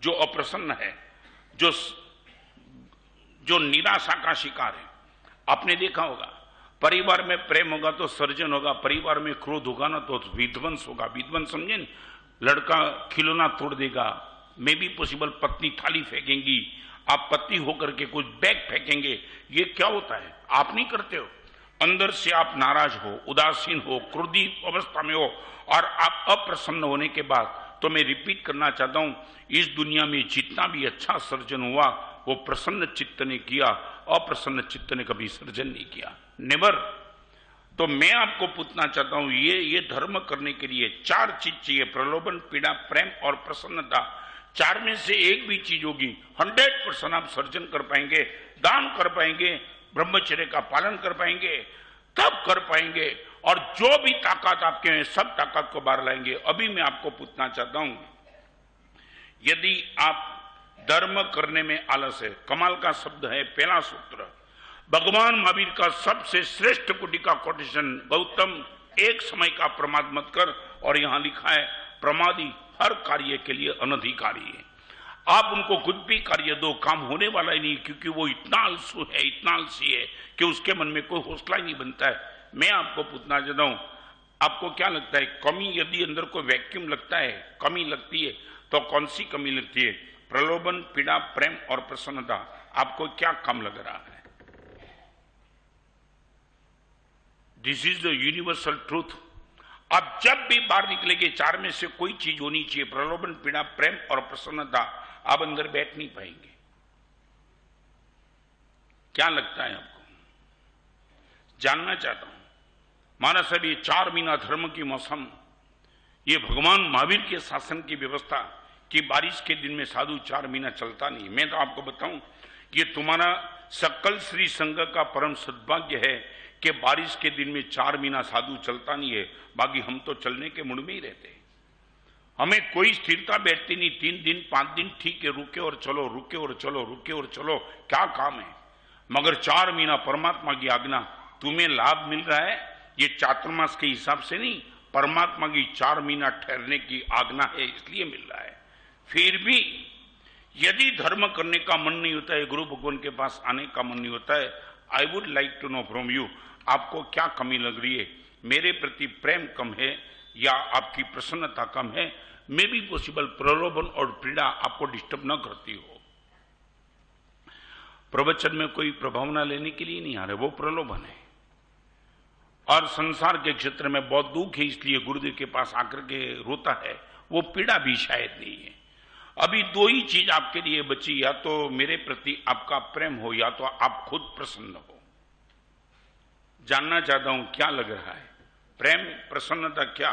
जो अप्रसन्न है, जो जो निराशा का शिकार है। आपने देखा होगा, परिवार में प्रेम होगा तो सर्जन होगा, परिवार में क्रोध होगा ना तो विध्वंस होगा। विध्वंस समझे न? लड़का खिलौना तोड़ देगा, मे बी पॉसिबल पत्नी थाली फेंकेंगी, आप पति होकर के कुछ बैग फेंकेंगे। ये क्या होता है? आप नहीं करते हो। अंदर से आप नाराज हो, उदासीन हो, क्रोधित अवस्था में हो और आप अप्रसन्न होने के बाद, तो मैं रिपीट करना चाहता हूं, इस दुनिया में जितना भी अच्छा सर्जन हुआ वो प्रसन्न चित्त ने किया, अप्रसन्न चित्त ने कभी सर्जन नहीं किया, नेवर। तो मैं आपको पूछना चाहता हूं, ये धर्म करने के लिए 4 चीज चाहिए, प्रलोभन, पीड़ा, प्रेम और प्रसन्नता। 4 में से एक भी चीज होगी, 100% आप सर्जन कर पाएंगे, दान कर पाएंगे, ब्रह्मचर्य का पालन कर पाएंगे, तब कर पाएंगे। और जो भी ताकत आपके हैं सब ताकत को बाहर लाएंगे। अभी मैं आपको पूछना चाहता हूं, यदि आप धर्म करने में आलस है, कमाल का शब्द है, पहला सूत्र भगवान महावीर का सबसे श्रेष्ठ कोटि का कोटेशन, गौतम एक समय का प्रमाद मत कर। और यहां लिखा है, प्रमादी हर कार्य के लिए अनधिकारी है। आप उनको कुछ भी कार्य दो, काम होने वाला ही नहीं, क्योंकि वो इतना आलसू है, इतना आलसी है कि उसके मन में कोई हौसला ही नहीं बनता है। मैं आपको पूछना चाहता हूं, आपको क्या लगता है, कमी यदि अंदर कोई वैक्यूम लगता है, कमी लगती है, तो कौन सी कमी लगती है? प्रलोभन, पीड़ा, प्रेम और प्रसन्नता। आपको क्या कम लग रहा है? This is the universal truth. आप जब भी बाहर निकलेंगे 4 में से कोई चीज होनी चाहिए, प्रलोभन, पीड़ा, प्रेम और प्रसन्नता। आप अंदर बैठ नहीं पाएंगे। क्या लगता है आपको? जानना चाहता हूं। महाराज साहब, ये 4 महीना धर्म की मौसम, ये भगवान महावीर के शासन की व्यवस्था कि बारिश के दिन में साधु 4 महीना चलता नहीं। मैं तो आपको बताऊं, ये तुम्हारा सकल श्री संघ का परम सद्भाग्य है कि बारिश के दिन में 4 महीना साधु चलता नहीं है। बाकी हम तो चलने के मुड़ में ही रहते हैं, हमें कोई स्थिरता बैठती नहीं। 3 दिन 5 दिन ठीक है, रुके और चलो, रुके और चलो, रुके और चलो, क्या काम है। मगर 4 महीना परमात्मा की आज्ञा, तुम्हें लाभ मिल रहा है, ये चातुर्मास के हिसाब से नहीं, परमात्मा की 4 महीना ठहरने की आज्ञा है, इसलिए मिल रहा है। फिर भी यदि धर्म करने का मन नहीं होता है, गुरु भगवान के पास आने का मन नहीं होता है, I would like to know from you, आपको क्या कमी लग रही है? मेरे प्रति प्रेम कम है या आपकी प्रसन्नता कम है? मे बी पॉसिबल प्रलोभन और पीड़ा आपको डिस्टर्ब न करती हो। प्रवचन में कोई प्रभावना लेने के लिए नहीं आ रहे, वो प्रलोभन है। और संसार के क्षेत्र में बहुत दुख है, इसलिए गुरुदेव के पास आकर के रोता है, वो पीड़ा भी शायद नहीं है। अभी 2 ही चीज आपके लिए बची, या तो मेरे प्रति आपका प्रेम हो या तो आप खुद प्रसन्न हो। जानना चाहता हूं क्या लग रहा है, प्रेम, प्रसन्नता, क्या?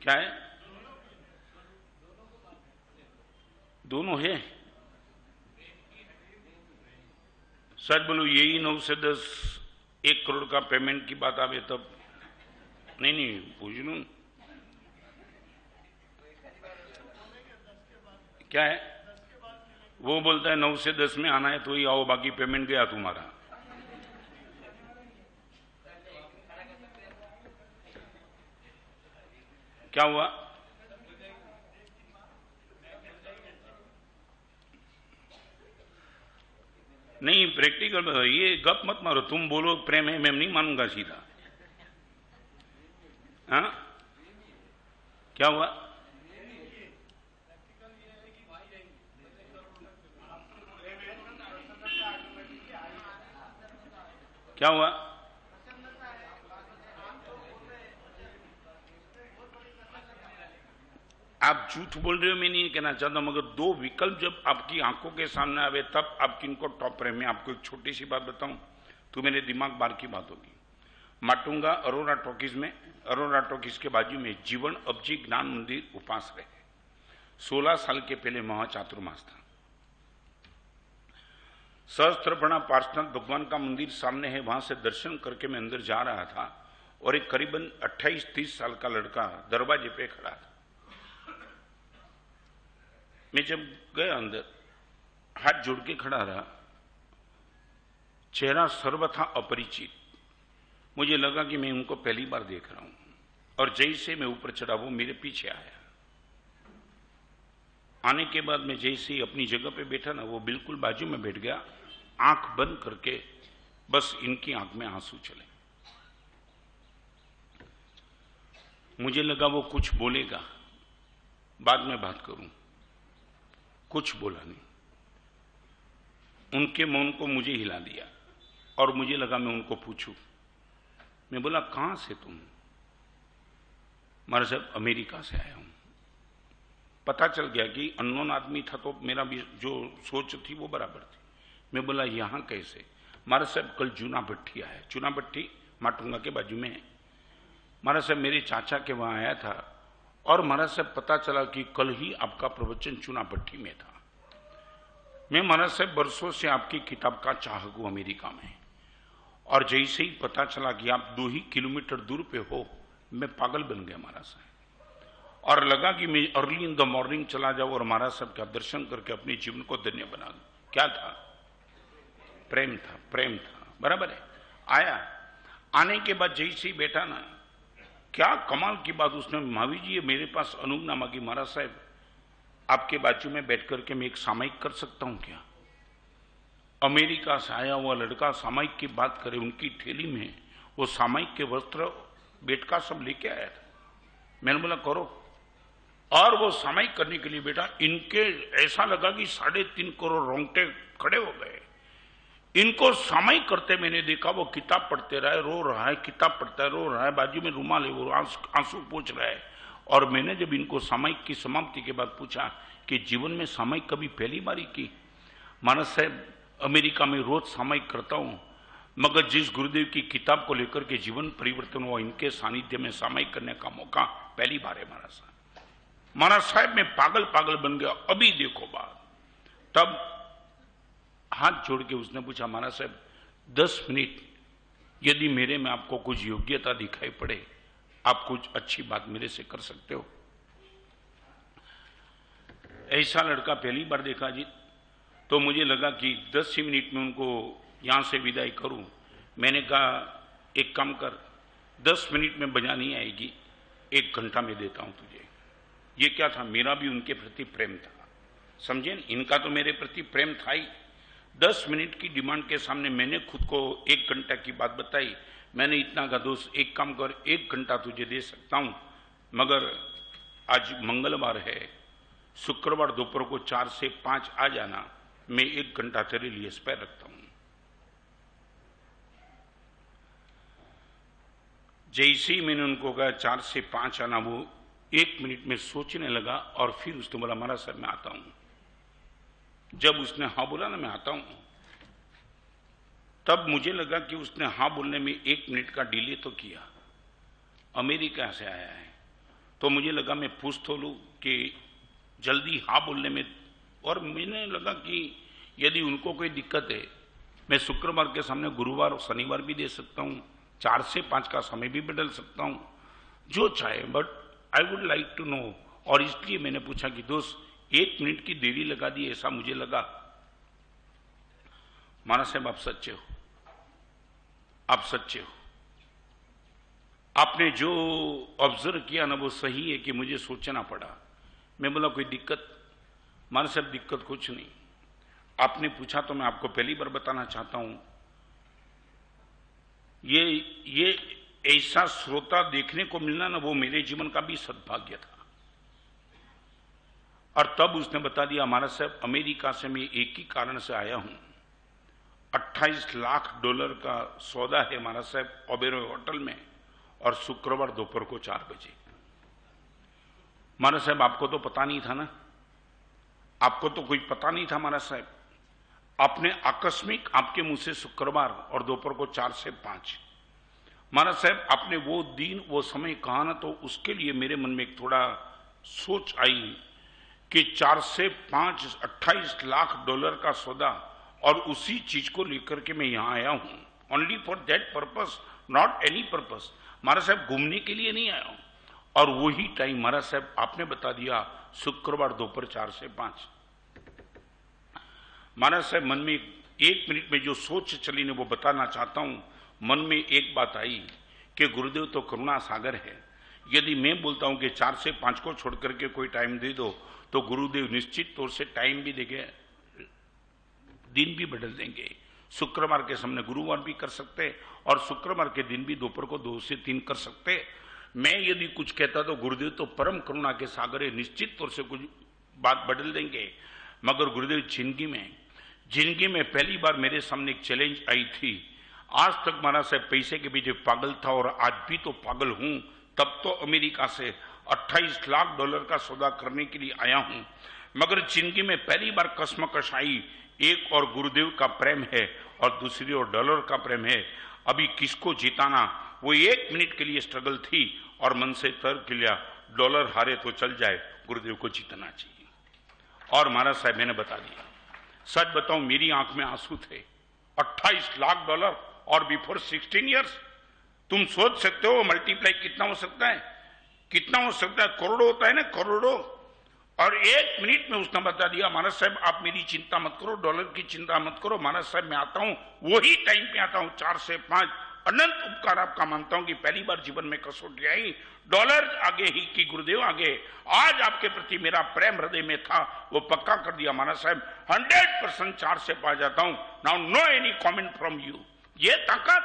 क्या है? दोनों है। सच बोलो, यही 9 से 10 1 करोड़ का पेमेंट की बात आवे तब नहीं पूछ लू। क्या है? वो बोलता है 9 से 10 में आना है तो ही आओ, बाकी पेमेंट गया तुम्हारा। क्या हुआ? नहीं, प्रैक्टिकल ये गप मत मारो। तुम बोलो प्रेम है, मैं नहीं मानूंगा सीधा। हाँ, क्या हुआ? क्या हुआ? आप झूठ बोल रहे हो, मैं नहीं कहना चाहता, मगर 2 विकल्प जब आपकी आंखों के सामने आवे तब आप किनको टॉप रहे। मैं आपको एक छोटी सी बात बताऊं तो मेरे दिमाग बार की बात होगी। माटुंगा अरोरा टॉकीज में, अरोरा टॉकीज के बाजू में जीवन अबजी ज्ञान मंदिर उपास रहे। 16 साल के पहले महाचातुर्मास था। सहस्त्रपणा पार्षनाथ भगवान का मंदिर सामने है, वहां से दर्शन करके मैं अंदर जा रहा था और एक करीबन 28-30 साल का लड़का दरवाजे पे खड़ा था। मैं जब गया अंदर, हाथ जोड़ के खड़ा रहा, चेहरा सर्वथा अपरिचित। मुझे लगा कि मैं उनको पहली बार देख रहा हूं। और जैसे मैं ऊपर चढ़ा वो मेरे पीछे आया। आने के बाद मैं जैसे ही अपनी जगह पे बैठा ना, वो बिल्कुल बाजू में बैठ गया, आंख बंद करके, बस इनकी आंख में आंसू चले। मुझे लगा वो कुछ बोलेगा, बाद में बात करूं, कुछ बोला नहीं। उनके मौन को मुझे हिला दिया और मुझे लगा मैं उनको पूछूं। मैं बोला, कहां से तुम? महाराज साहब, अमेरिका से आया हूं। पता चल गया कि अननोन आदमी था, तो मेरा भी जो सोच थी वो बराबर थी। मैं बोला, यहां कैसे? महाराज साहब, कल चूना भट्टी आया। चूना भट्टी माटुंगा के बाजू में है। महाराज साहब, मेरे चाचा के वहां आया था और महाराज साहब पता चला कि कल ही आपका प्रवचन चूना भट्टी में था। मैं महाराज साहब बरसों से आपकी किताब का चाहक हूं अमेरिका में, और जैसे ही पता चला कि आप 2 ही किलोमीटर दूर पे हो, मैं पागल बन गया महाराज साहब। और लगा कि मैं अर्ली इन द मॉर्निंग चला जाऊं और महाराज साहब का दर्शन करके अपने जीवन को धन्य बना दूं। क्या था? प्रेम था, प्रेम था, बराबर है। आया, आने के बाद जैसे ही बैठा ना, क्या कमाल की बात, उसने, महावीर जी मेरे पास अनुज्ञा मांगी, महाराज साहब आपके बाजू में बैठ करके मैं एक सामायिक कर सकता हूं क्या? अमेरिका से आया हुआ लड़का सामायिक की बात करे, उनकी थैली में वो सामायिक के वस्त्र बेटका सब लेके आया था। मैंने बोला करो, और वो सामायिक करने के लिए बेटा, इनके ऐसा लगा कि 3.5 करोड़ रोंगटे खड़े हो गए। इनको सामायिक करते मैंने देखा, वो किताब पढ़ते रहे, रो रहा है, किताब पढ़ता है, रो रहा है, बाजू में रुमाल है, वो आंसू पोंछ रहा है। और मैंने जब इनको सामायिक की समाप्ति के बाद पूछा कि जीवन में सामायिक कभी पहली बारी की? महाराज साहब, अमेरिका में रोज सामायिक करता हूं, मगर जिस गुरुदेव की किताब को लेकर के जीवन परिवर्तन हुआ, इनके सानिध्य में सामायिक करने का मौका पहली बार है महाराज साहब। महाराज साहब मैं पागल पागल बन गया। अभी देखो बात, तब हाथ जोड़ के उसने पूछा, महाराज साहब 10 मिनट यदि मेरे में आपको कुछ योग्यता दिखाई पड़े, आप कुछ अच्छी बात मेरे से कर सकते हो? ऐसा लड़का पहली बार देखा जी। तो मुझे लगा कि 10 ही मिनट में उनको यहां से विदाई करूं। मैंने कहा, एक काम कर, 10 मिनट में बजा नहीं आएगी, 1 घंटा में देता हूं तुझे। ये क्या था? मेरा भी उनके प्रति प्रेम था, समझे? इनका तो मेरे प्रति प्रेम था ही। 10 मिनट की डिमांड के सामने मैंने खुद को 1 घंटा की बात बताई। मैंने इतना कहा, दोस्त एक काम कर, 1 घंटा तुझे दे सकता हूं, मगर आज मंगलवार है, शुक्रवार दोपहर को 4 से 5 आ जाना, मैं 1 घंटा तेरे लिए स्पेयर रखता हूं। जैसे ही मैंने उनको कहा 4 से 5 आना, वो 1 मिनट में सोचने लगा और फिर उसने बोला, महाराज साहब मैं आता हूं। जब उसने हाँ बोला ना, मैं आता हूं, तब मुझे लगा कि उसने हाँ बोलने में 1 मिनट का डिले तो किया। अमेरिका से आया है, तो मुझे लगा मैं पूछ तो लूं कि जल्दी हाँ बोलने में। और मैंने लगा कि यदि उनको कोई दिक्कत है, मैं शुक्रवार के सामने गुरुवार और शनिवार भी दे सकता हूं, 4 से 5 का समय भी बदल सकता हूं, जो चाहे, but I would like to know. और इसलिए मैंने पूछा कि दोस्त 1 मिनट की देरी लगा दी, ऐसा मुझे लगा। महाराज साहब आप सच्चे हो, आप सच्चे हो। आपने जो ऑब्जर्व किया ना वो सही है कि मुझे सोचना पड़ा। मैं बोला कोई दिक्कत? महाराज साहब दिक्कत कुछ नहीं, आपने पूछा तो मैं आपको पहली बार बताना चाहता हूं, ये ऐसा श्रोता देखने को मिलना ना, वो मेरे जीवन का भी सद्भाग्य था। और तब उसने बता दिया, महाराज साहब अमेरिका से मैं एक ही कारण से आया हूं, $28 लाख का सौदा है महाराज साहब ओबेरॉय होटल में, और शुक्रवार दोपहर को 4 बजे। महाराज साहब आपको तो पता नहीं था ना, आपको तो कोई पता नहीं था महाराज साहब। आपने आकस्मिक आपके मुंह से शुक्रवार और दोपहर को 4 से 5, महाराज साहब आपने वो दिन वो समय कहा ना, तो उसके लिए मेरे मन में एक थोड़ा सोच आई कि 4 से 5 $28 लाख का सौदा, और उसी चीज को लेकर के मैं यहां आया हूं, only for that purpose, not any purpose. महाराज साहब घूमने के लिए नहीं आया हूं। और वही टाइम महाराज साहब आपने बता दिया, शुक्रवार दोपहर 4 से 5। महाराज साहब मन में 1 मिनट में जो सोच चली ने वो बताना चाहता हूं। मन में एक बात आई कि गुरुदेव तो करुणा सागर है, यदि मैं बोलता हूं कि 4 से 5 को छोड़ करके कोई टाइम दे दो, तो गुरुदेव निश्चित तौर से टाइम भी देंगे, दिन भी बदल देंगे। शुक्रवार के सामने गुरुवार भी कर सकते और शुक्रवार के दिन भी दोपहर को 2 से 3 कर सकते। मैं यदि कुछ कहता तो गुरुदेव तो परम करुणा के सागर है, निश्चित तौर से कुछ बात बदल देंगे। मगर गुरुदेव जिंदगी में पहली बार मेरे सामने एक चैलेंज आई थी। आज तक महाराज साहब पैसे के पीछे पागल था और आज भी तो पागल हूं। तब तो अमेरिका से 28 लाख डॉलर का सौदा करने के लिए आया हूं, मगर जिंदगी में पहली बार कश्मकश आई। एक और गुरुदेव का प्रेम है और दूसरी ओर डॉलर का प्रेम है। अभी किसको जिताना, वो 1 मिनट के लिए स्ट्रगल थी और मन से तर्क लिया, डॉलर हारे तो चल जाए, गुरुदेव को जीतना चाहिए। और महाराज साहब मैंने बता दिया, सच बताऊं मेरी आंख में आंसू थे। 28 लाख डॉलर और बिफोर 16 ईयर्स, तुम सोच सकते हो मल्टीप्लाई कितना हो सकता है, कितना हो सकता है, करोड़ों होता है ना, करोड़ों। और 1 मिनट में उसने बता दिया, महाराज साहब आप मेरी चिंता मत करो, डॉलर की चिंता मत करो, महाराज साहब मैं आता हूं, वही टाइम पे आता हूं 4 से 5। अनंत उपकार आपका मानता हूं कि पहली बार जीवन में कसौटी आई, डॉलर आगे ही कि गुरुदेव आगे। आज आपके प्रति मेरा प्रेम हृदय में था, वो पक्का कर दिया महाराज साहब। 100% 4 से 5 जाता हूं। Now no any comment from you. ये ताकत